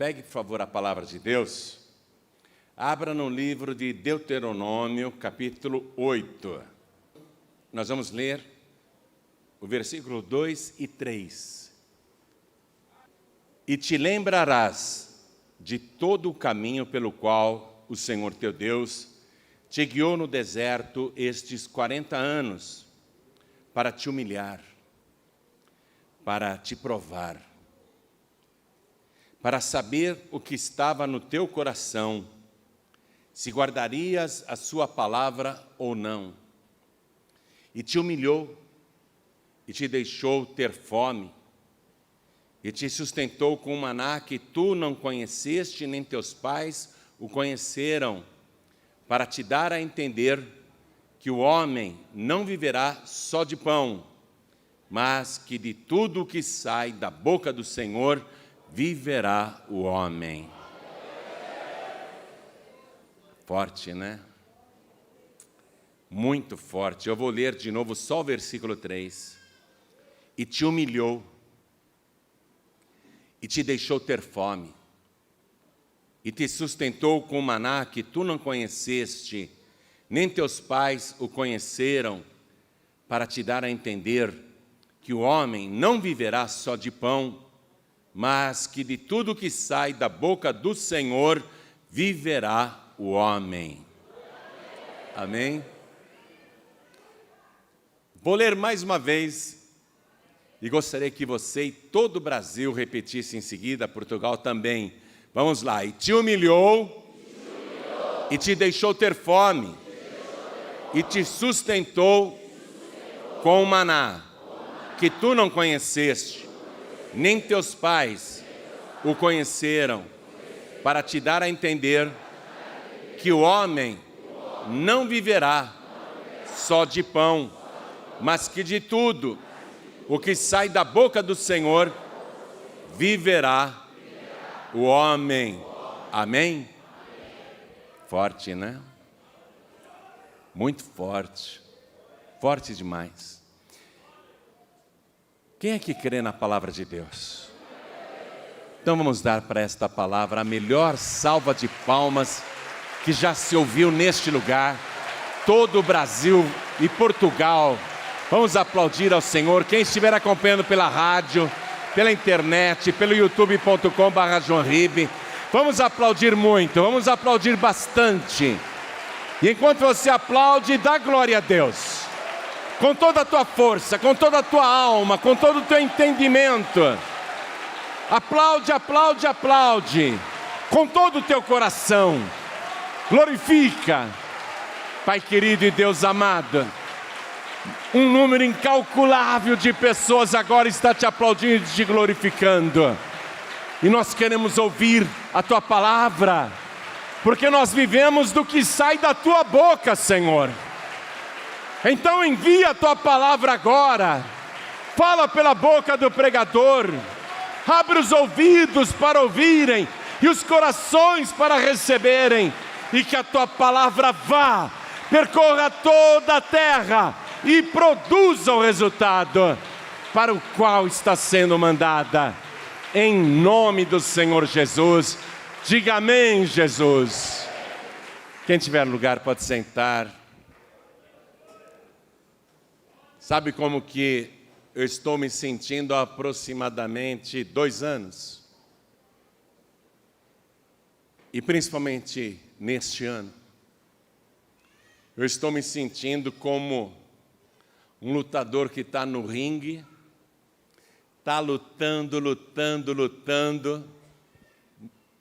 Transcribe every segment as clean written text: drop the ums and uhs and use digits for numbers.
Pegue, por favor, a palavra de Deus. Abra no livro de Deuteronômio, capítulo 8. Nós vamos ler o versículo 2 e 3. E te lembrarás de todo o caminho pelo qual o Senhor teu Deus te guiou no deserto estes 40 anos, para te humilhar, para te provar, para saber o que estava no teu coração, se guardarias a sua palavra ou não. E te humilhou, e te deixou ter fome, e te sustentou com um maná que tu não conheceste, nem teus pais o conheceram, para te dar a entender que o homem não viverá só de pão, mas que de tudo o que sai da boca do Senhor viverá o homem. Forte, né? Muito forte. Eu vou ler de novo só o versículo 3. E te humilhou, e te deixou ter fome, e te sustentou com o maná que tu não conheceste, nem teus pais o conheceram, para te dar a entender que o homem não viverá só de pão, mas que de tudo que sai da boca do Senhor viverá o homem. Amém? Vou ler mais uma vez, e gostaria que você e todo o Brasil repetisse em seguida, Portugal também. Vamos lá. E te humilhou, e te deixou ter fome, e te sustentou com o maná, que tu não conheceste, nem teus pais o conheceram, para te dar a entender que o homem não viverá só de pão, mas que de tudo o que sai da boca do Senhor viverá o homem. Amém? Forte, né? Muito forte. Forte demais. Quem é que crê na palavra de Deus? Então vamos dar para esta palavra a melhor salva de palmas que já se ouviu neste lugar. Todo o Brasil e Portugal. Vamos aplaudir ao Senhor. Quem estiver acompanhando pela rádio, pela internet, pelo youtube.com/joãoribe, vamos aplaudir muito, vamos aplaudir bastante. E enquanto você aplaude, dá glória a Deus. Com toda a tua força, com toda a tua alma, com todo o teu entendimento. Aplaude, aplaude, aplaude. Com todo o teu coração. Glorifica. Pai querido e Deus amado, um número incalculável de pessoas agora está te aplaudindo e te glorificando. E nós queremos ouvir a tua palavra, porque nós vivemos do que sai da tua boca, Senhor. Então envia a tua palavra agora. Fala pela boca do pregador. Abre os ouvidos para ouvirem e os corações para receberem. E que a tua palavra vá, percorra toda a terra e produza o resultado para o qual está sendo mandada. Em nome do Senhor Jesus. Diga amém, Jesus. Quem tiver lugar pode sentar. Sabe como que eu estou me sentindo há aproximadamente 2 anos? E principalmente neste ano. Eu estou me sentindo como um lutador que está no ringue, está lutando,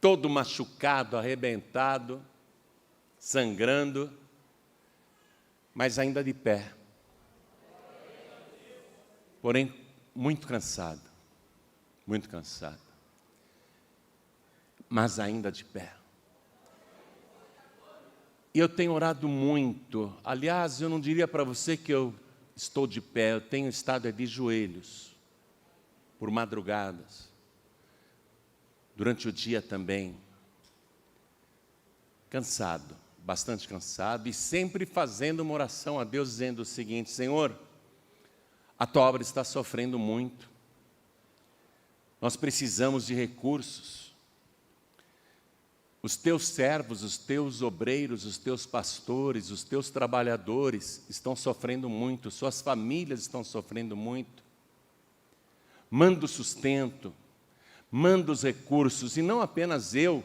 todo machucado, arrebentado, sangrando, mas ainda de pé. Porém, muito cansado, mas ainda de pé. E eu tenho orado muito. Aliás, eu não diria para você que eu estou de pé, eu tenho estado de joelhos, por madrugadas, durante o dia também, cansado, bastante cansado, e sempre fazendo uma oração a Deus, dizendo o seguinte: Senhor, a tua obra está sofrendo muito, nós precisamos de recursos, Os teus servos, os teus obreiros, os teus pastores, os teus trabalhadores estão sofrendo muito, suas famílias estão sofrendo muito. Manda o sustento, manda os recursos, e não apenas eu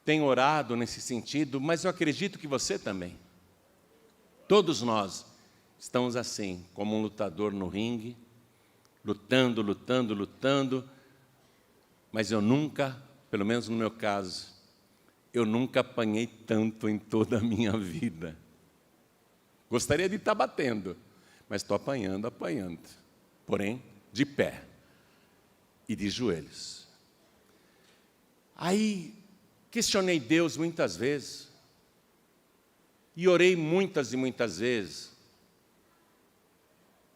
tenho orado nesse sentido, mas eu acredito que você também. Todos nós estamos assim, como um lutador no ringue, lutando, lutando, lutando, mas eu nunca, pelo menos no meu caso, eu nunca apanhei tanto em toda a minha vida. Gostaria de estar batendo, mas estou apanhando, porém, de pé e de joelhos. Aí, questionei Deus muitas vezes, e orei muitas e muitas vezes,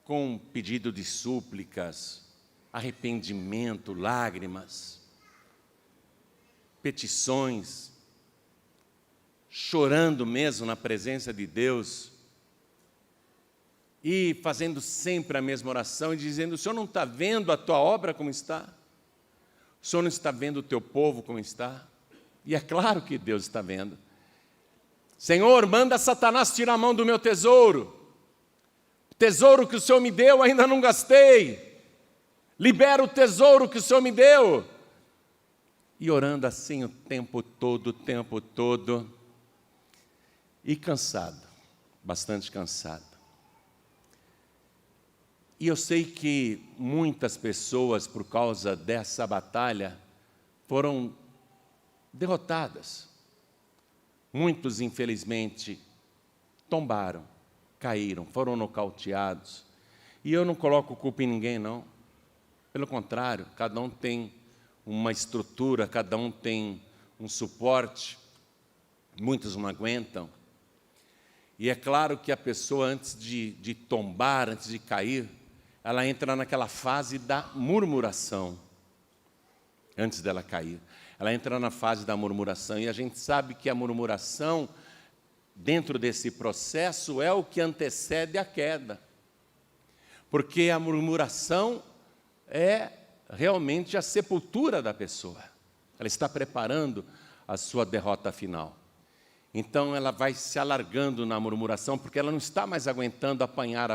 com pedido de súplicas, arrependimento, lágrimas, petições, chorando mesmo na presença de Deus, e fazendo sempre a mesma oração, e dizendo: o Senhor não está vendo a tua obra como está? O Senhor não está vendo o teu povo como está? E é claro que Deus está vendo. Senhor, manda Satanás tirar a mão do meu tesouro. O tesouro que o Senhor me deu ainda não gastei. Libera o tesouro que o Senhor me deu. E orando assim o tempo todo. E cansado, bastante cansado. E eu sei que muitas pessoas, por causa dessa batalha, foram derrotadas. Muitos, infelizmente, tombaram, caíram, foram nocauteados. E eu não coloco culpa em ninguém, não. Pelo contrário, cada um tem uma estrutura, cada um tem um suporte. Muitos não aguentam. E é claro que a pessoa, antes de tombar, antes de cair, ela entra naquela fase da murmuração, antes dela cair. Ela entra na fase da murmuração, e a gente sabe que a murmuração, dentro desse processo, é o que antecede a queda. Porque a murmuração é realmente a sepultura da pessoa. Ela está preparando a sua derrota final. Então ela vai se alargando na murmuração, porque ela não está mais aguentando apanhar.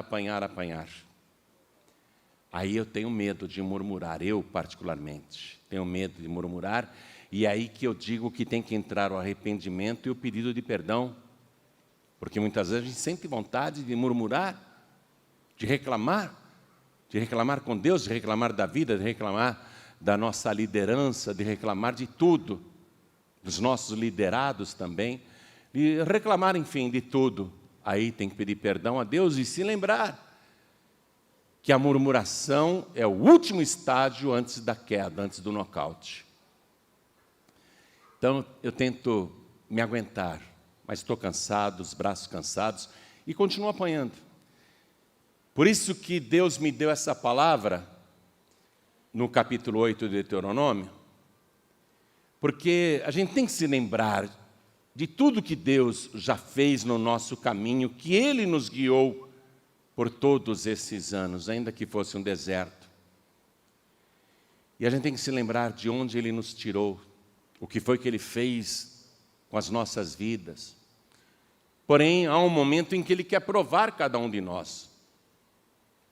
Aí eu tenho medo de murmurar, eu particularmente, tenho medo de murmurar, e é aí que eu digo que tem que entrar o arrependimento e o pedido de perdão, porque muitas vezes a gente sente vontade de murmurar, de reclamar com Deus, de reclamar da vida, de reclamar da nossa liderança, de reclamar de tudo, dos nossos liderados também, de reclamar, enfim, de tudo. Aí tem que pedir perdão a Deus e se lembrar que a murmuração é o último estágio antes da queda, antes do nocaute. Então, eu tento me aguentar, mas estou cansado, os braços cansados, e continuo apanhando. Por isso que Deus me deu essa palavra, no capítulo 8 de Deuteronômio, porque a gente tem que se lembrar de tudo que Deus já fez no nosso caminho, que Ele nos guiou por todos esses anos, ainda que fosse um deserto. E a gente tem que se lembrar de onde Ele nos tirou, o que foi que Ele fez com as nossas vidas. Porém, há um momento em que Ele quer provar cada um de nós.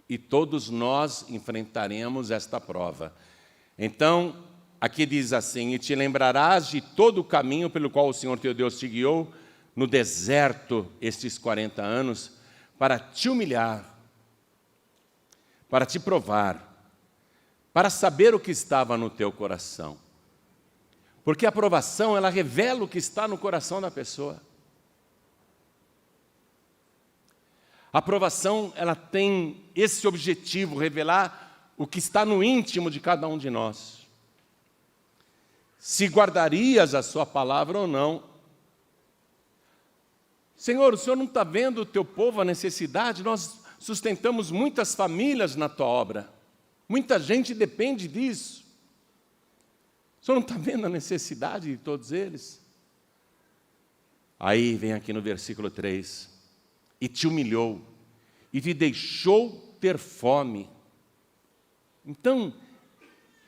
E todos nós enfrentaremos esta prova. Então, aqui diz assim: e te lembrarás de todo o caminho pelo qual o Senhor teu Deus te guiou no deserto estes 40 anos, para te humilhar, para te provar, para saber o que estava no teu coração. Porque a provação, ela revela o que está no coração da pessoa. A provação, ela tem esse objetivo, revelar o que está no íntimo de cada um de nós. Se guardarias a sua palavra ou não. Senhor, o Senhor não está vendo o teu povo a necessidade? Nós sustentamos muitas famílias na tua obra. Muita gente depende disso. O Senhor não está vendo a necessidade de todos eles? Aí vem aqui no versículo 3. E te humilhou, e te deixou ter fome. Então,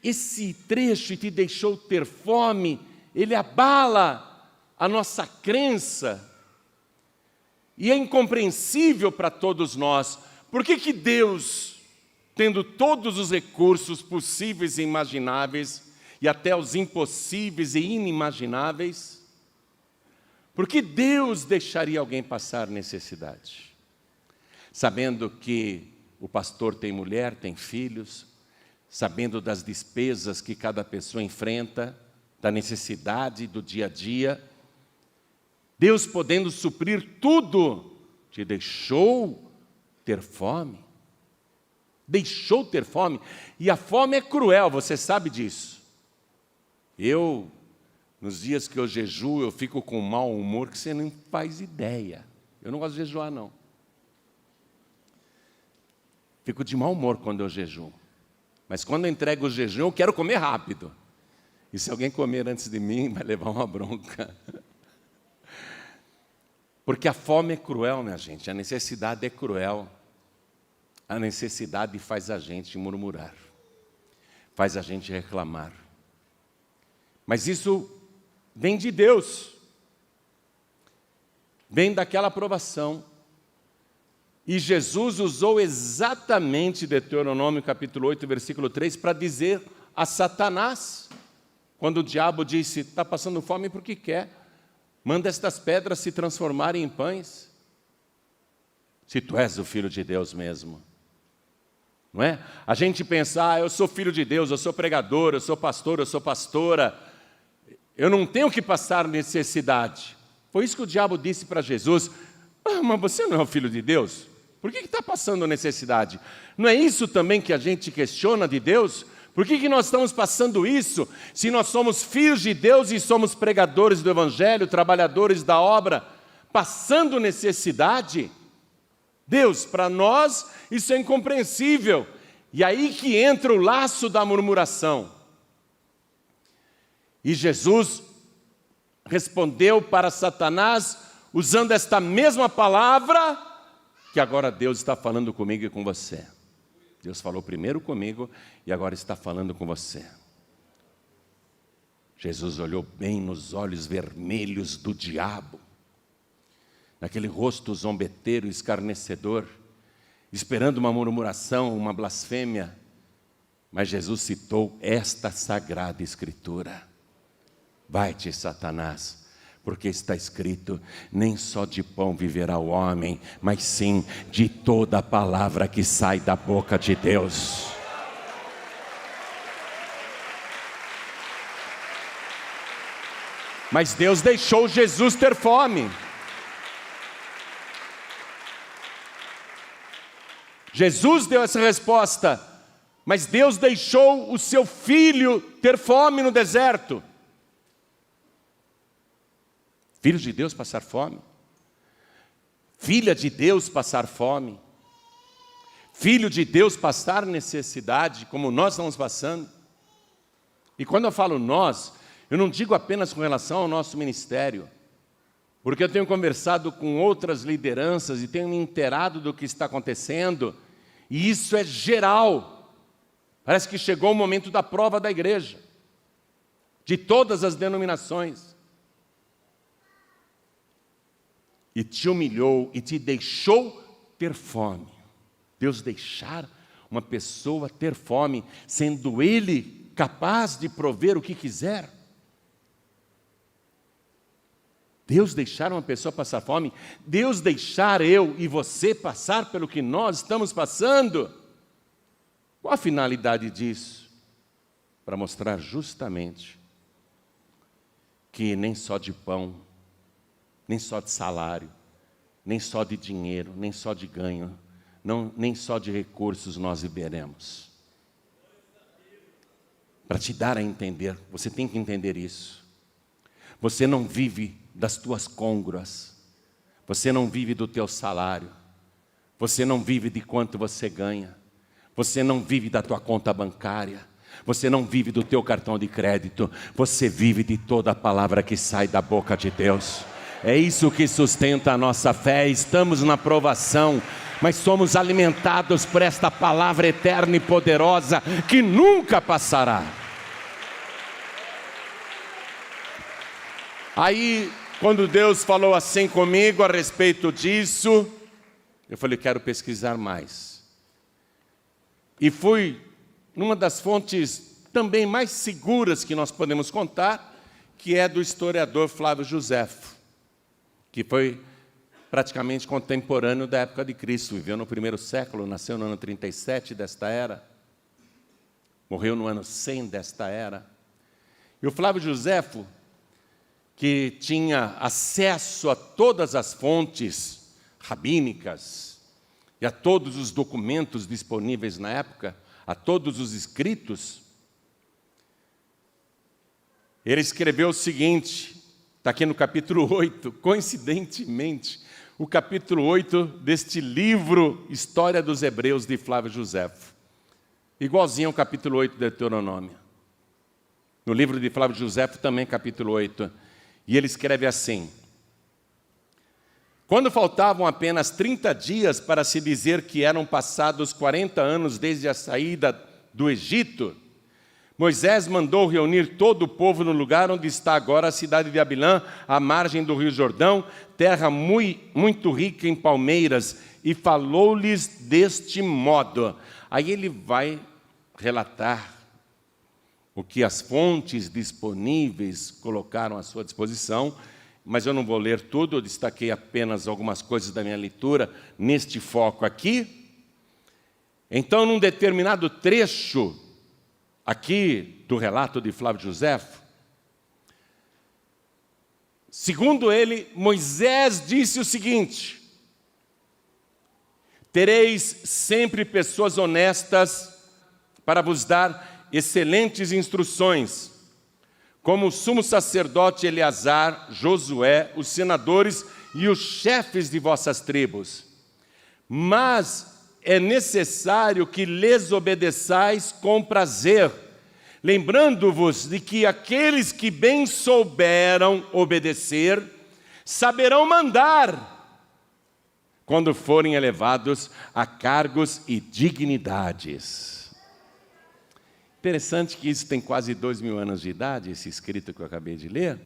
esse trecho, e te deixou ter fome, ele abala a nossa crença, e é incompreensível para todos nós. Por que Deus, tendo todos os recursos possíveis e imagináveis, e até os impossíveis e inimagináveis, por que Deus deixaria alguém passar necessidade? Sabendo que o pastor tem mulher, tem filhos, sabendo das despesas que cada pessoa enfrenta, da necessidade do dia a dia, Deus podendo suprir tudo, te deixou ter fome. Deixou ter fome. E a fome é cruel, você sabe disso. Nos dias que eu jejuo, eu fico com um mau humor que você não faz ideia. Eu não gosto de jejuar, não. Fico de mau humor quando eu jejuo. Mas quando eu entrego o jejum, eu quero comer rápido. E se alguém comer antes de mim, vai levar uma bronca. Porque a fome é cruel, minha gente. A necessidade é cruel. A necessidade faz a gente murmurar. Faz a gente reclamar. Mas isso vem de Deus. Vem daquela aprovação. E Jesus usou exatamente Deuteronômio capítulo 8, versículo 3, para dizer a Satanás, quando o diabo disse, está passando fome porque quer, manda estas pedras se transformarem em pães, se tu és o Filho de Deus mesmo. Não é? A gente pensa, eu sou filho de Deus, eu sou pregador, eu sou pastor, eu sou pastora, eu não tenho que passar necessidade. Foi isso que o diabo disse para Jesus, mas você não é o Filho de Deus? Por que está passando necessidade? Não é isso também que a gente questiona de Deus? Por que nós estamos passando isso, se nós somos filhos de Deus e somos pregadores do Evangelho, trabalhadores da obra, passando necessidade? Deus, para nós, isso é incompreensível. E aí que entra o laço da murmuração. E Jesus respondeu para Satanás, usando esta mesma palavra, que agora Deus está falando comigo e com você. Deus falou primeiro comigo e agora está falando com você. Jesus olhou bem nos olhos vermelhos do diabo, naquele rosto zombeteiro, escarnecedor, esperando uma murmuração, uma blasfêmia. Mas Jesus citou esta sagrada escritura. Vai-te, Satanás, porque está escrito, nem só de pão viverá o homem, mas sim de toda a palavra que sai da boca de Deus. Mas Deus deixou Jesus ter fome. Jesus deu essa resposta, mas Deus deixou o seu filho ter fome no deserto. Filho de Deus passar fome, filha de Deus passar fome, filho de Deus passar necessidade, como nós estamos passando. E quando eu falo nós, eu não digo apenas com relação ao nosso ministério, porque eu tenho conversado com outras lideranças e tenho me inteirado do que está acontecendo, e isso é geral. Parece que chegou o momento da prova da igreja, de todas as denominações. E te humilhou e te deixou ter fome. Deus deixar uma pessoa ter fome, sendo Ele capaz de prover o que quiser. Deus deixar uma pessoa passar fome, Deus deixar eu e você passar pelo que nós estamos passando. Qual a finalidade disso? Para mostrar justamente que nem só de pão, nem só de salário, nem só de dinheiro, nem só de ganho, nem só de recursos nós viveremos. Para te dar a entender, você tem que entender isso. Você não vive das tuas côngruas, você não vive do teu salário, você não vive de quanto você ganha, você não vive da tua conta bancária, você não vive do teu cartão de crédito, você vive de toda a palavra que sai da boca de Deus. É isso que sustenta a nossa fé. Estamos na provação, mas somos alimentados por esta palavra eterna e poderosa que nunca passará. Aí Quando Deus falou assim comigo a respeito disso, eu falei, quero pesquisar mais. E fui numa das fontes também mais seguras que nós podemos contar, que é do historiador Flávio Josefo, que foi praticamente contemporâneo da época de Cristo, viveu no primeiro século, nasceu no ano 37 desta era, morreu no ano 100 desta era. E o Flávio Josefo, que tinha acesso a todas as fontes rabínicas e a todos os documentos disponíveis na época, a todos os escritos, ele escreveu o seguinte, está aqui no capítulo 8, coincidentemente, o capítulo 8 deste livro História dos Hebreus de Flávio Josefo, igualzinho ao capítulo 8 de Deuteronômio. No livro de Flávio Josefo também capítulo 8, e ele escreve assim: quando faltavam apenas 30 dias para se dizer que eram passados 40 anos desde a saída do Egito, Moisés mandou reunir todo o povo no lugar onde está agora a cidade de Abilã, à margem do rio Jordão, terra muito rica em palmeiras, e falou-lhes deste modo. Aí ele vai relatar o que as fontes disponíveis colocaram à sua disposição, mas eu não vou ler tudo, eu destaquei apenas algumas coisas da minha leitura neste foco aqui. Então, num determinado trecho aqui do relato de Flávio Josefo, segundo ele, Moisés disse o seguinte: tereis sempre pessoas honestas para vos dar excelentes instruções, como o sumo sacerdote Eleazar, Josué, os senadores e os chefes de vossas tribos. Mas é necessário que lhes obedeçais com prazer, lembrando-vos de que aqueles que bem souberam obedecer, saberão mandar, quando forem elevados a cargos e dignidades. Interessante que isso tem quase 2000 anos de idade, esse escrito que eu acabei de ler.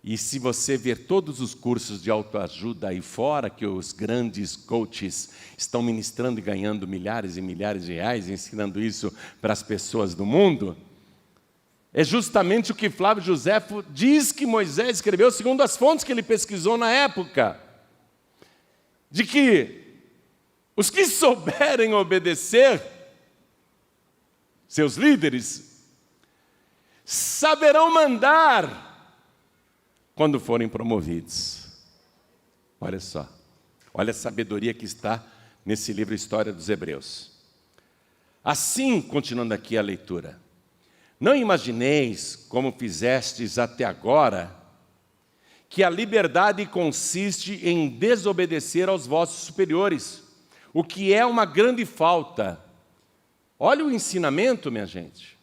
E se você ver todos os cursos de autoajuda aí fora, que os grandes coaches estão ministrando e ganhando milhares e milhares de reais, ensinando isso para as pessoas do mundo, é justamente o que Flávio Josefo diz que Moisés escreveu, segundo as fontes que ele pesquisou na época, de que os que souberem obedecer, seus líderes, saberão mandar quando forem promovidos. Olha só, olha a sabedoria que está nesse livro História dos Hebreus. Assim, continuando aqui a leitura, não imagineis, como fizestes até agora, que a liberdade consiste em desobedecer aos vossos superiores, o que é uma grande falta. Olha o ensinamento, minha gente.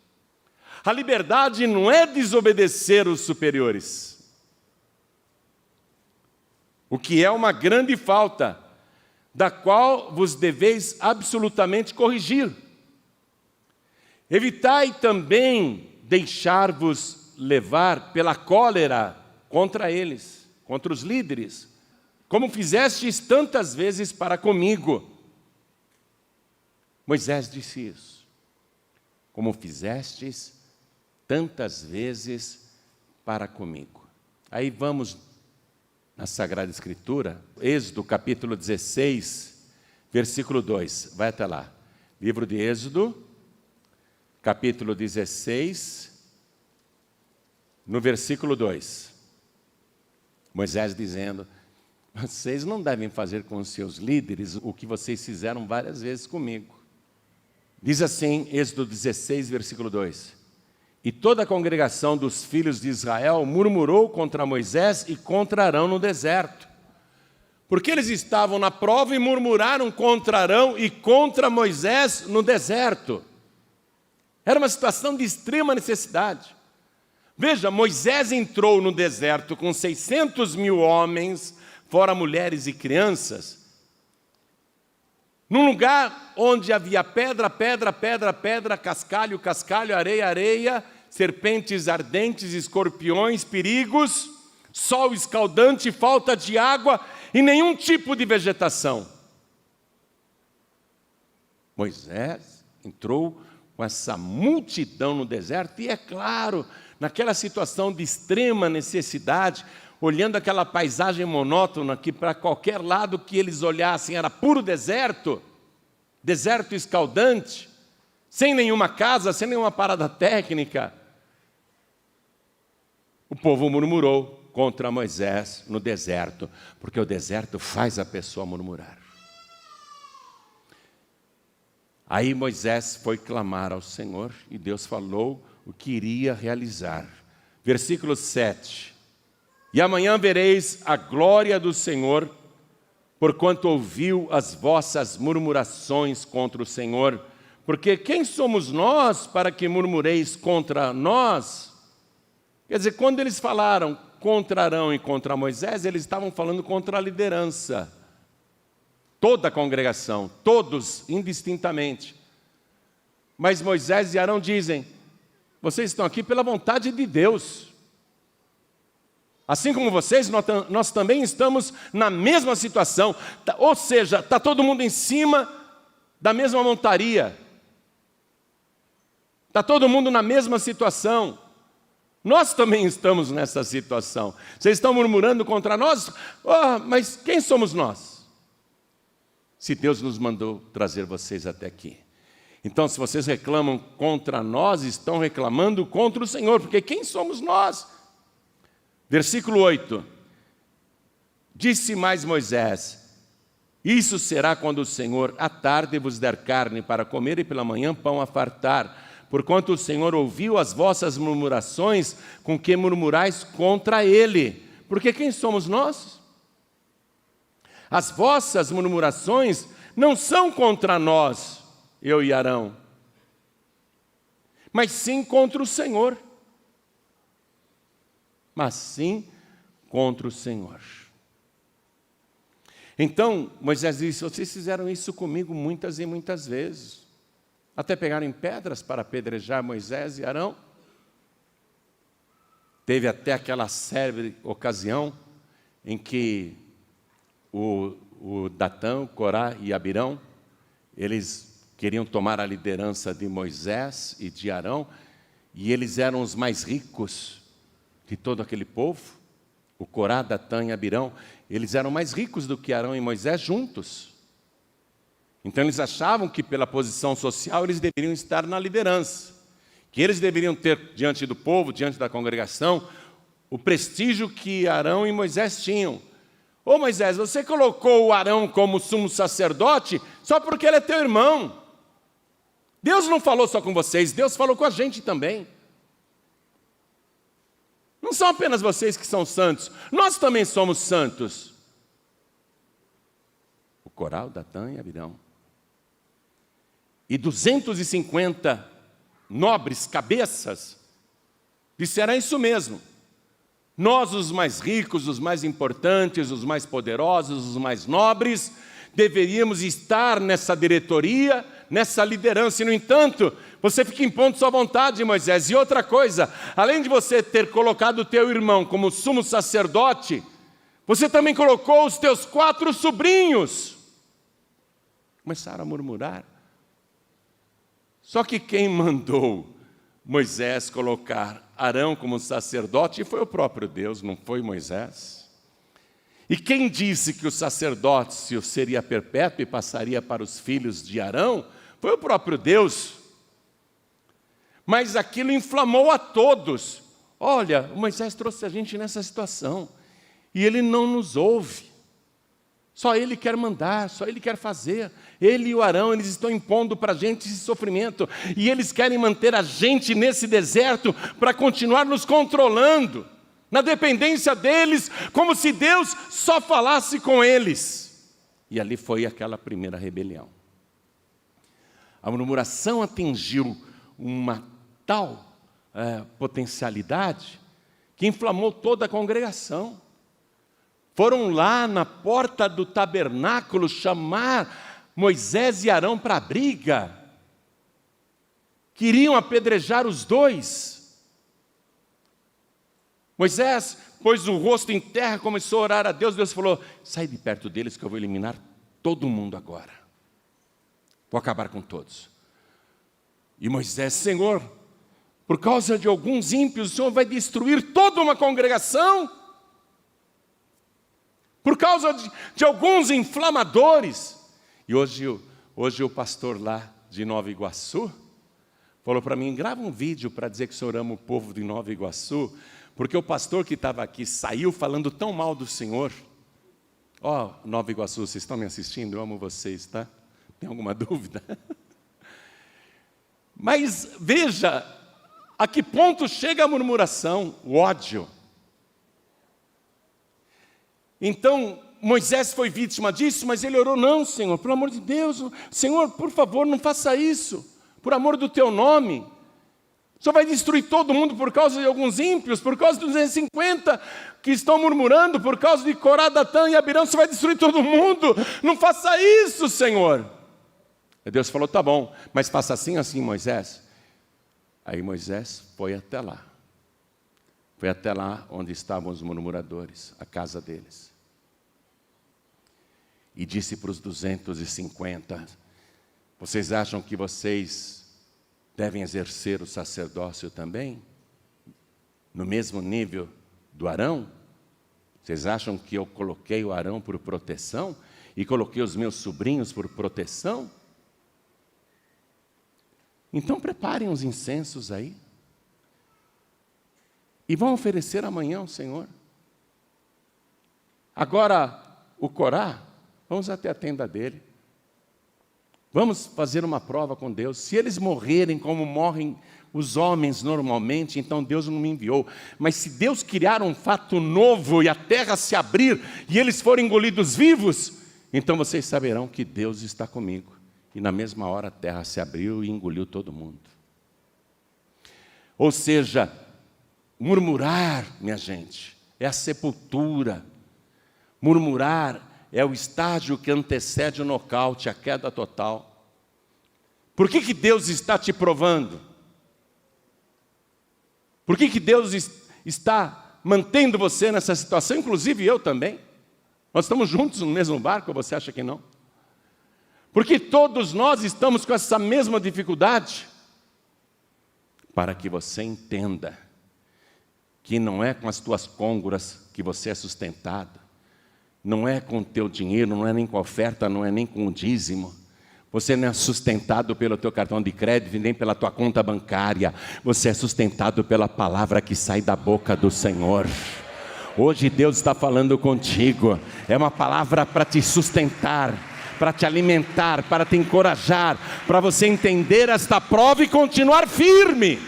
A liberdade não é desobedecer os superiores, o que é uma grande falta, da qual vos deveis absolutamente corrigir. Evitai também deixar-vos levar pela cólera contra eles, contra os líderes, como fizestes tantas vezes para comigo. Moisés disse isso. Como fizestes tantas vezes para comigo. Aí vamos na Sagrada Escritura, Êxodo capítulo 16, versículo 2. Vai até lá. Livro de Êxodo, capítulo 16, no versículo 2. Moisés dizendo: vocês não devem fazer com os seus líderes o que vocês fizeram várias vezes comigo. Diz assim, Êxodo 16, versículo 2. E toda a congregação dos filhos de Israel murmurou contra Moisés e contra Arão no deserto. Porque eles estavam na prova e murmuraram contra Arão e contra Moisés no deserto. Era uma situação de extrema necessidade. Veja, Moisés entrou no deserto com 600 mil homens, fora mulheres e crianças, num lugar onde havia pedra, pedra, pedra, pedra, cascalho, cascalho, areia, areia, serpentes ardentes, escorpiões, perigos, sol escaldante, falta de água e nenhum tipo de vegetação. Moisés entrou com essa multidão no deserto e, é claro, naquela situação de extrema necessidade, olhando aquela paisagem monótona que para qualquer lado que eles olhassem era puro deserto, deserto escaldante, sem nenhuma casa, sem nenhuma parada técnica. O povo murmurou contra Moisés no deserto, porque o deserto faz a pessoa murmurar. Aí Moisés foi clamar ao Senhor e Deus falou o que iria realizar. Versículo 7. E amanhã vereis a glória do Senhor, porquanto ouviu as vossas murmurações contra o Senhor. Porque quem somos nós para que murmureis contra nós? Quer dizer, quando eles falaram contra Arão e contra Moisés, eles estavam falando contra a liderança. Toda a congregação, todos indistintamente. Mas Moisés e Arão dizem, vocês estão aqui pela vontade de Deus. Assim como vocês, nós também estamos na mesma situação. Ou seja, está todo mundo em cima da mesma montaria. Está todo mundo na mesma situação. Nós também estamos nessa situação. Vocês estão murmurando contra nós? Oh, mas quem somos nós? Se Deus nos mandou trazer vocês até aqui. Então, se vocês reclamam contra nós, estão reclamando contra o Senhor, porque quem somos nós? Versículo 8. Disse mais Moisés, isso será quando o Senhor à tarde vos der carne para comer e pela manhã pão a fartar, porquanto o Senhor ouviu as vossas murmurações com que murmurais contra Ele. Porque quem somos nós? As vossas murmurações não são contra nós, eu e Arão, mas sim contra o Senhor. Mas sim contra o Senhor. Então, Moisés disse, vocês fizeram isso comigo muitas e muitas vezes, até pegarem pedras para apedrejar Moisés e Arão. Teve até aquela célebre ocasião em que o Datã, Corá e Abirão, eles queriam tomar a liderança de Moisés e de Arão, e eles eram os mais ricos de todo aquele povo. O Corá, Datã e Abirão, eles eram mais ricos do que Arão e Moisés juntos. Então eles achavam que pela posição social eles deveriam estar na liderança, que eles deveriam ter diante do povo, diante da congregação, o prestígio que Arão e Moisés tinham. Ô Moisés, você colocou o Arão como sumo sacerdote só porque ele é teu irmão. Deus não falou só com vocês, Deus falou com a gente também. Não são apenas vocês que são santos, nós também somos santos. O Corá, o Datã e Abirão. E 250 nobres cabeças disseram isso mesmo. Nós, os mais ricos, os mais importantes, os mais poderosos, os mais nobres, deveríamos estar nessa diretoria, nessa liderança. E, no entanto, você fica impondo sua vontade, Moisés. E outra coisa, além de você ter colocado o teu irmão como sumo sacerdote, você também colocou os teus 4 sobrinhos. Começaram a murmurar. Só que quem mandou Moisés colocar Arão como sacerdote foi o próprio Deus, não foi Moisés. E quem disse que o sacerdócio seria perpétuo e passaria para os filhos de Arão foi o próprio Deus. Mas aquilo inflamou a todos. Olha, Moisés trouxe a gente nessa situação e ele não nos ouve. Só ele quer mandar, só ele quer fazer. Ele e o Arão, eles estão impondo para a gente esse sofrimento. E eles querem manter a gente nesse deserto para continuar nos controlando, na dependência deles, como se Deus só falasse com eles. E ali foi aquela primeira rebelião. A murmuração atingiu uma tal potencialidade que inflamou toda a congregação. Foram lá na porta do tabernáculo chamar Moisés e Arão para a briga. Queriam apedrejar os dois. Moisés pôs o rosto em terra, começou a orar a Deus. Deus falou: sai de perto deles que eu vou eliminar todo mundo agora. Vou acabar com todos. E Moisés: Senhor, por causa de alguns ímpios, o Senhor vai destruir toda uma congregação? Por causa de alguns inflamadores? E hoje o pastor lá de Nova Iguaçu falou para mim: grava um vídeo para dizer que o Senhor ama o povo de Nova Iguaçu, porque o pastor que estava aqui saiu falando tão mal do Senhor. Ó, Nova Iguaçu, vocês estão me assistindo? Eu amo vocês, tá? Tem alguma dúvida? Mas veja a que ponto chega a murmuração, o ódio. Então, Moisés foi vítima disso, mas ele orou: não, Senhor, pelo amor de Deus, Senhor, por favor, não faça isso, por amor do teu nome. O Senhor vai destruir todo mundo por causa de alguns ímpios, por causa dos 250 que estão murmurando, por causa de Corá, Datã e Abirão. O Senhor vai destruir todo mundo, não faça isso, Senhor. E Deus falou: tá bom, mas faça assim, assim, Moisés. Aí Moisés foi até lá. Foi até lá onde estavam os murmuradores, a casa deles. E disse para os 250, vocês acham que vocês devem exercer o sacerdócio também? No mesmo nível do Arão? Vocês acham que eu coloquei o Arão por proteção? E coloquei os meus sobrinhos por proteção? Então preparem os incensos aí. E vão oferecer amanhã ao Senhor. Agora, o Corá, vamos até a tenda dele. Vamos fazer uma prova com Deus. Se eles morrerem como morrem os homens normalmente, então Deus não me enviou. Mas se Deus criar um fato novo e a terra se abrir e eles forem engolidos vivos, então vocês saberão que Deus está comigo. E na mesma hora a terra se abriu e engoliu todo mundo. Ou seja, murmurar, minha gente, é a sepultura. Murmurar é o estágio que antecede o nocaute, a queda total. Por que Deus está te provando? Por que Deus está mantendo você nessa situação? Inclusive eu também. Nós estamos juntos no mesmo barco, ou você acha que não? Porque todos nós estamos com essa mesma dificuldade. Para que você entenda que não é com as tuas côngoras que você é sustentado. Não é com o teu dinheiro, não é nem com a oferta, não é nem com o dízimo. Você não é sustentado pelo teu cartão de crédito, nem pela tua conta bancária. Você é sustentado pela palavra que sai da boca do Senhor. Hoje Deus está falando contigo. É uma palavra para te sustentar, para te alimentar, para te encorajar, para você entender esta prova e continuar firme,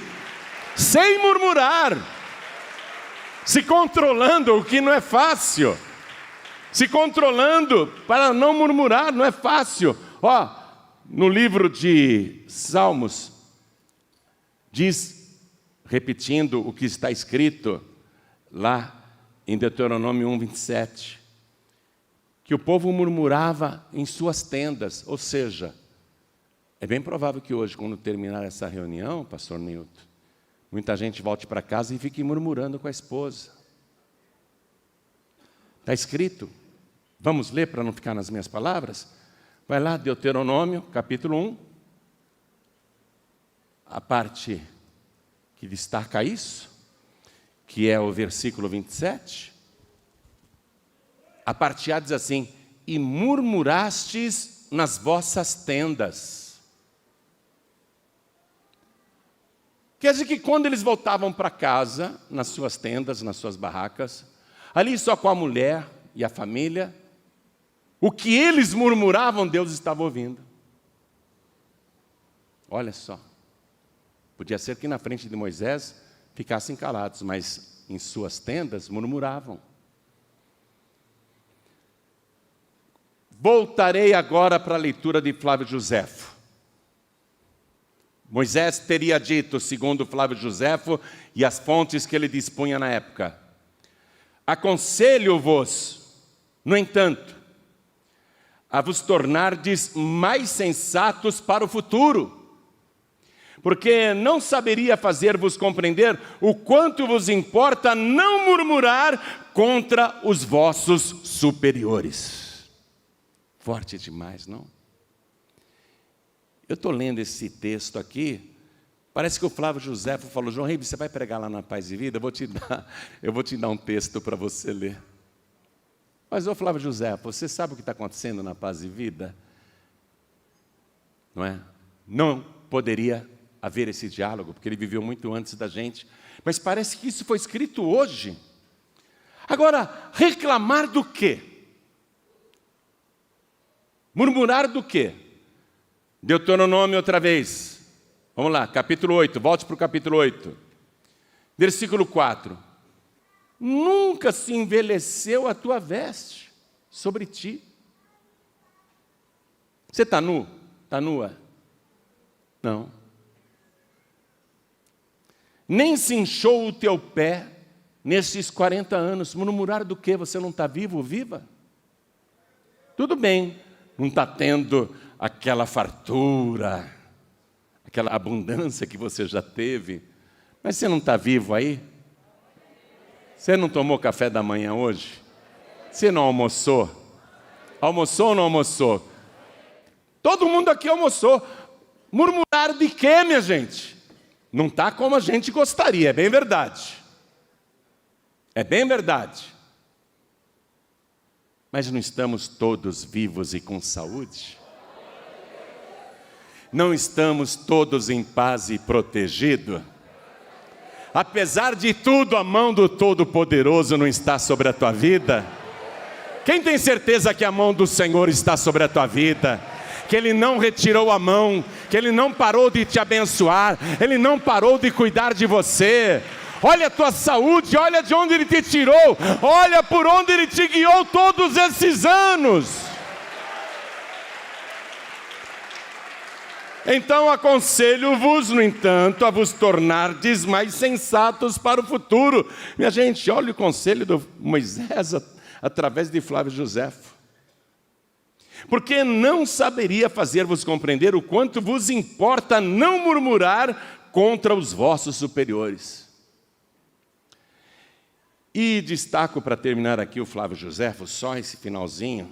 sem murmurar, se controlando, o que não é fácil. Se controlando para não murmurar, não é fácil. Ó, no livro de Salmos, diz, repetindo o que está escrito lá em Deuteronômio 1:27, que o povo murmurava em suas tendas. Ou seja, é bem provável que hoje, quando terminar essa reunião, pastor Nilton, muita gente volte para casa e fique murmurando com a esposa. Está escrito. Vamos ler para não ficar nas minhas palavras? Vai lá, Deuteronômio, capítulo 1. A parte que destaca isso, que é o versículo 27. A parte A diz assim: e murmurastes nas vossas tendas. Quer dizer que quando eles voltavam para casa, nas suas tendas, nas suas barracas, ali só com a mulher e a família, o que eles murmuravam, Deus estava ouvindo. Olha só. Podia ser que na frente de Moisés ficassem calados, mas em suas tendas murmuravam. Voltarei agora para a leitura de Flávio Joséfo. Moisés teria dito, segundo Flávio Joséfo e as fontes que ele dispunha na época: aconselho-vos, no entanto, a vos tornardes mais sensatos para o futuro, porque não saberia fazer-vos compreender o quanto vos importa não murmurar contra os vossos superiores. Forte demais, não? Eu estou lendo esse texto aqui, parece que o Flávio Josefo falou: João Ribe, você vai pregar lá na Paz e Vida? Eu vou te dar um texto para você ler. Mas, ô Flávio Josefo, você sabe o que está acontecendo na Paz e Vida? Não é? Não poderia haver esse diálogo, porque ele viveu muito antes da gente. Mas parece que isso foi escrito hoje. Agora, reclamar do quê? Murmurar do quê? Deuteronômio outra vez. Vamos lá, capítulo 8, volte para o capítulo 8. Versículo 4. Nunca se envelheceu a tua veste sobre ti. Você está nu? Está nua? Não. Nem se inchou o teu pé nesses 40 anos. Murmurar do quê? Você não está vivo ou viva? Tudo bem, não está tendo aquela fartura, aquela abundância que você já teve, mas você não está vivo aí? Você não tomou café da manhã hoje? Você não almoçou? Almoçou ou não almoçou? Todo mundo aqui almoçou. Murmurar de quê, minha gente? Não está como a gente gostaria, é bem verdade. É bem verdade. Mas não estamos todos vivos e com saúde? Não estamos todos em paz e protegidos? Apesar de tudo, a mão do Todo-Poderoso não está sobre a tua vida? Quem tem certeza que a mão do Senhor está sobre a tua vida? Que Ele não retirou a mão, que Ele não parou de te abençoar, Ele não parou de cuidar de você. Olha a tua saúde, olha de onde Ele te tirou, olha por onde Ele te guiou todos esses anos. Então aconselho-vos, no entanto, a vos tornardes mais sensatos para o futuro. Minha gente, olha o conselho do Moisés através de Flávio Josefo. Porque não saberia fazer-vos compreender o quanto vos importa não murmurar contra os vossos superiores. E destaco para terminar aqui o Flávio Josefo, só esse finalzinho,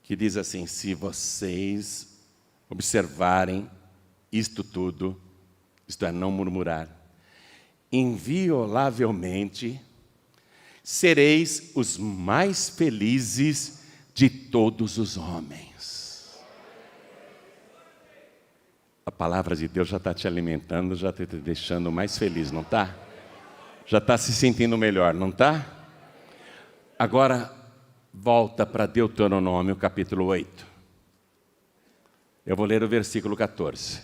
que diz assim: se vocês observarem isto tudo, isto é, não murmurar, inviolavelmente sereis os mais felizes de todos os homens. A palavra de Deus já está te alimentando, já está te deixando mais feliz, não está? Já está se sentindo melhor, não está? Agora, volta para Deuteronômio, capítulo 8. Eu vou ler o versículo 14.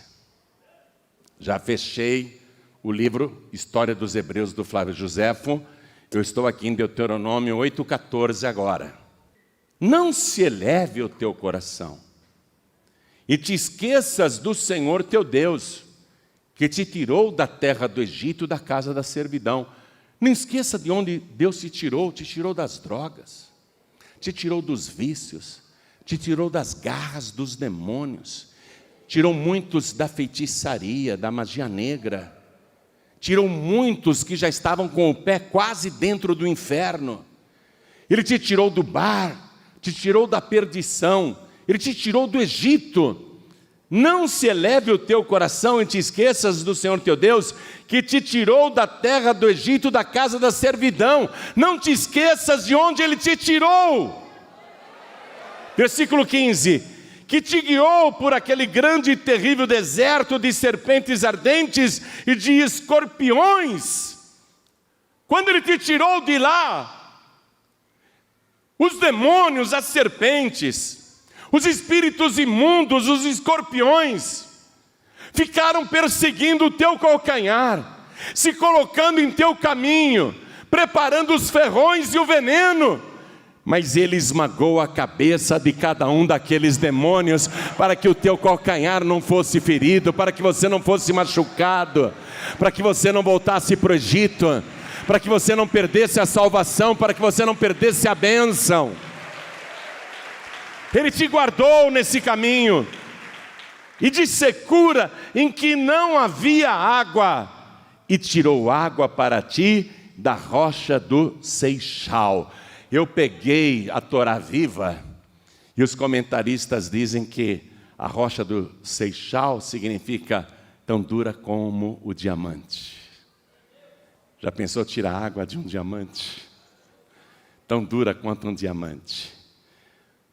Já fechei o livro História dos Hebreus, do Flávio Josefo. Eu estou aqui em Deuteronômio 8,14 agora. Não se eleve o teu coração e te esqueças do Senhor teu Deus, que te tirou da terra do Egito, da casa da servidão. Não esqueça de onde Deus te tirou das drogas, te tirou dos vícios, te tirou das garras dos demônios, tirou muitos da feitiçaria, da magia negra, tirou muitos que já estavam com o pé quase dentro do inferno. Ele te tirou do bar, te tirou da perdição, Ele te tirou do Egito. Não se eleve o teu coração e te esqueças do Senhor teu Deus, que te tirou da terra do Egito, da casa da servidão. Não te esqueças de onde Ele te tirou. Versículo 15, que te guiou por aquele grande e terrível deserto de serpentes ardentes e de escorpiões. Quando Ele te tirou de lá, os demônios, as serpentes, os espíritos imundos, os escorpiões, ficaram perseguindo o teu calcanhar, se colocando em teu caminho, preparando os ferrões e o veneno. Mas Ele esmagou a cabeça de cada um daqueles demônios, para que o teu calcanhar não fosse ferido, para que você não fosse machucado, para que você não voltasse para o Egito, para que você não perdesse a salvação, para que você não perdesse a bênção. Ele te guardou nesse caminho. e de secura em que não havia água, e tirou água para ti da rocha do Seixal. Eu peguei a Torá viva, e os comentaristas dizem que a rocha do Seixal significa tão dura como o diamante. Já pensou tirar água de um diamante? Tão dura quanto um diamante.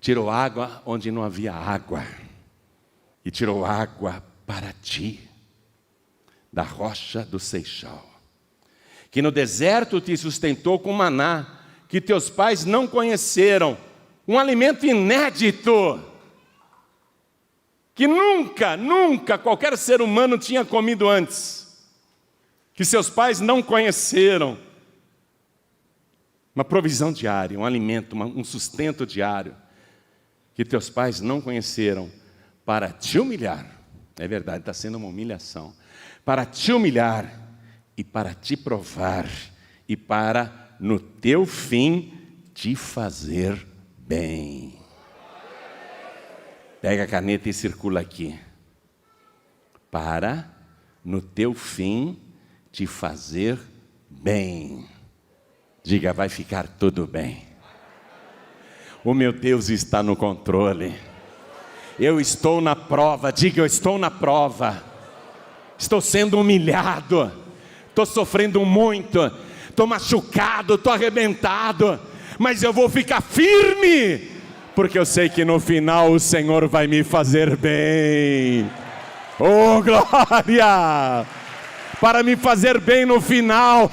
Tirou água onde não havia água, e tirou água para ti, da rocha do Seixal, que no deserto te sustentou com maná, que teus pais não conheceram, um alimento inédito, que nunca qualquer ser humano tinha comido antes, que seus pais não conheceram. Uma provisão diária, um alimento, um sustento diário, que teus pais não conheceram, para te humilhar. É verdade, está sendo uma humilhação. Para te humilhar e para te provar e para, no teu fim, te fazer bem. Pega a caneta e circula aqui. Para, no teu fim, te fazer bem. Diga, vai ficar tudo bem. O meu Deus está no controle. Eu estou na prova. Diga, eu estou na prova. Estou sendo humilhado. Estou sofrendo muito. Estou machucado, estou arrebentado. Mas eu vou ficar firme, porque eu sei que no final o Senhor vai me fazer bem. Oh, glória! Para me fazer bem no final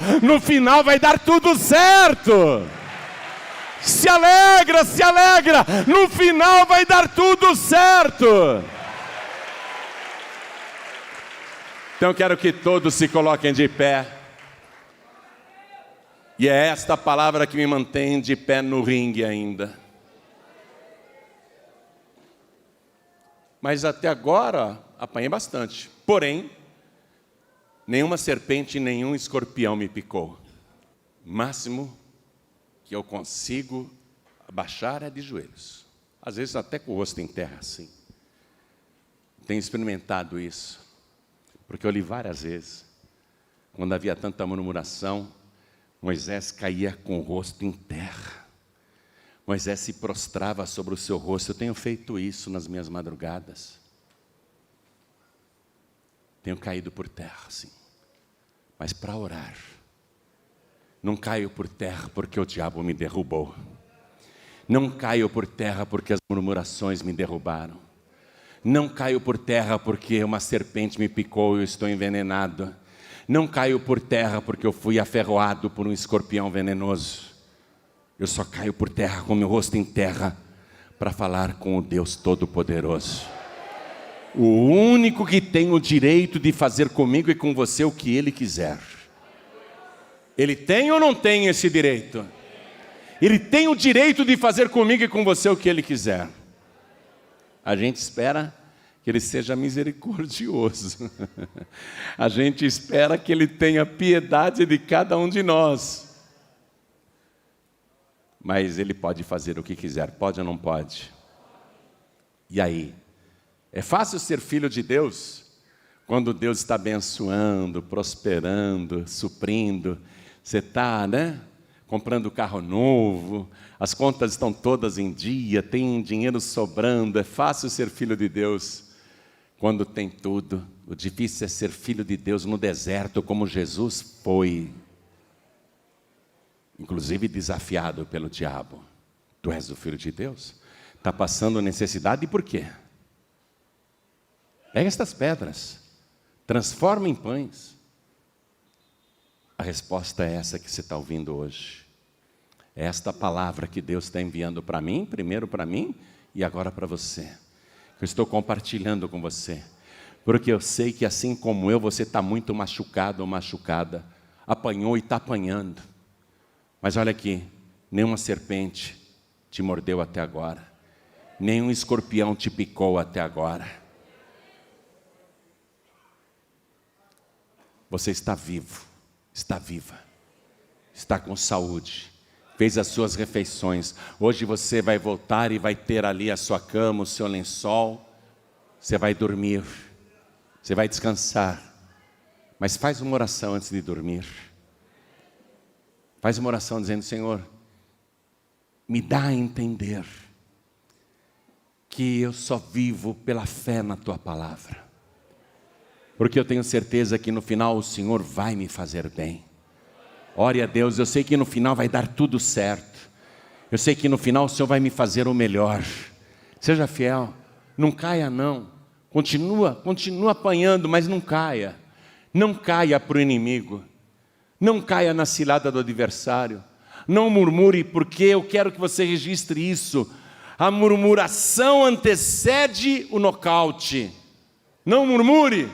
vai dar tudo certo. Se alegra, no final vai dar tudo certo. Então eu quero que todos se coloquem de pé. E é esta palavra que me mantém de pé no ringue ainda. Mas até agora apanhei bastante. Porém, nenhuma serpente, nenhum escorpião me picou. O máximo que eu consigo abaixar é de joelhos. Às vezes até com o rosto em terra assim. Tenho experimentado isso. Porque eu li várias vezes. Quando havia tanta murmuração, Moisés caía com o rosto em terra. Moisés se prostrava sobre o seu rosto. Eu tenho feito isso nas minhas madrugadas. Tenho caído por terra, sim. Mas para orar. Não caio por terra porque o diabo me derrubou. Não caio por terra porque as murmurações me derrubaram. Não caio por terra porque uma serpente me picou e eu estou envenenado. Não caio por terra porque eu fui aferroado por um escorpião venenoso. Eu só caio por terra com meu rosto em terra para falar com o Deus Todo-Poderoso. O único que tem o direito de fazer comigo e com você o que Ele quiser. Ele tem ou não tem esse direito? Ele tem o direito de fazer comigo e com você o que Ele quiser. A gente espera que Ele seja misericordioso. A gente espera que Ele tenha piedade de cada um de nós. Mas Ele pode fazer o que quiser, pode ou não pode? E aí? É fácil ser filho de Deus quando Deus está abençoando, prosperando, suprindo. Você está, comprando carro novo, as contas estão todas em dia, tem dinheiro sobrando. É fácil ser filho de Deus quando tem tudo. O difícil é ser filho de Deus no deserto, como Jesus foi. Inclusive desafiado pelo diabo. Tu és o filho de Deus? Está passando necessidade, e por quê? Pega estas pedras, transforma em pães. A resposta é essa que você está ouvindo hoje. É esta palavra que Deus está enviando para mim, primeiro para mim e agora para você. Eu estou compartilhando com você. Porque eu sei que assim como eu, você está muito machucado ou machucada. Apanhou e está apanhando. Mas olha aqui, nenhuma serpente te mordeu até agora. Nenhum escorpião te picou até agora. Você está vivo, está viva, está com saúde, fez as suas refeições. Hoje você vai voltar e vai ter ali a sua cama, o seu lençol. Você vai dormir, você vai descansar, mas faz uma oração antes de dormir. Faz uma oração dizendo: Senhor, me dá a entender que eu só vivo pela fé na Tua palavra, porque eu tenho certeza que no final o Senhor vai me fazer bem. Ore a Deus, eu sei que no final vai dar tudo certo, eu sei que no final o Senhor vai me fazer o melhor. Seja fiel, não caia não, continua apanhando, mas não caia. Não caia para o inimigo, não caia na cilada do adversário, não murmure, porque eu quero que você registre isso. A murmuração antecede o nocaute. Não murmure,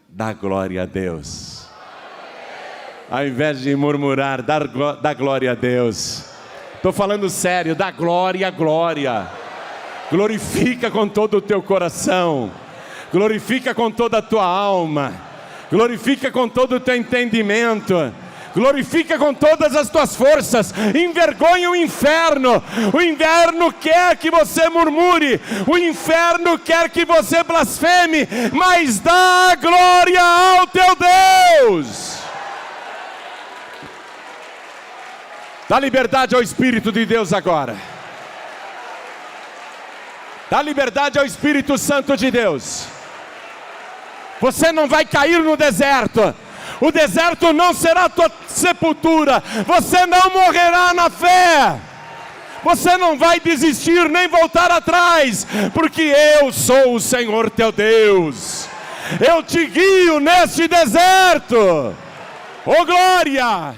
dá glória a Deus. Ao invés de murmurar, dá glória a Deus. Estou falando sério, dá glória a glória. Glorifica com todo o teu coração, glorifica com toda a tua alma, glorifica com todo o teu entendimento, glorifica com todas as tuas forças. Envergonha o inferno quer que você murmure, o inferno quer que você blasfeme, mas dá glória ao teu Deus. Dá liberdade ao Espírito de Deus agora. Dá liberdade ao Espírito Santo de Deus. Você não vai cair no deserto. O deserto não será tua sepultura. Você não morrerá na fé. Você não vai desistir nem voltar atrás, porque eu sou o Senhor teu Deus. Eu te guio neste deserto. Oh glória!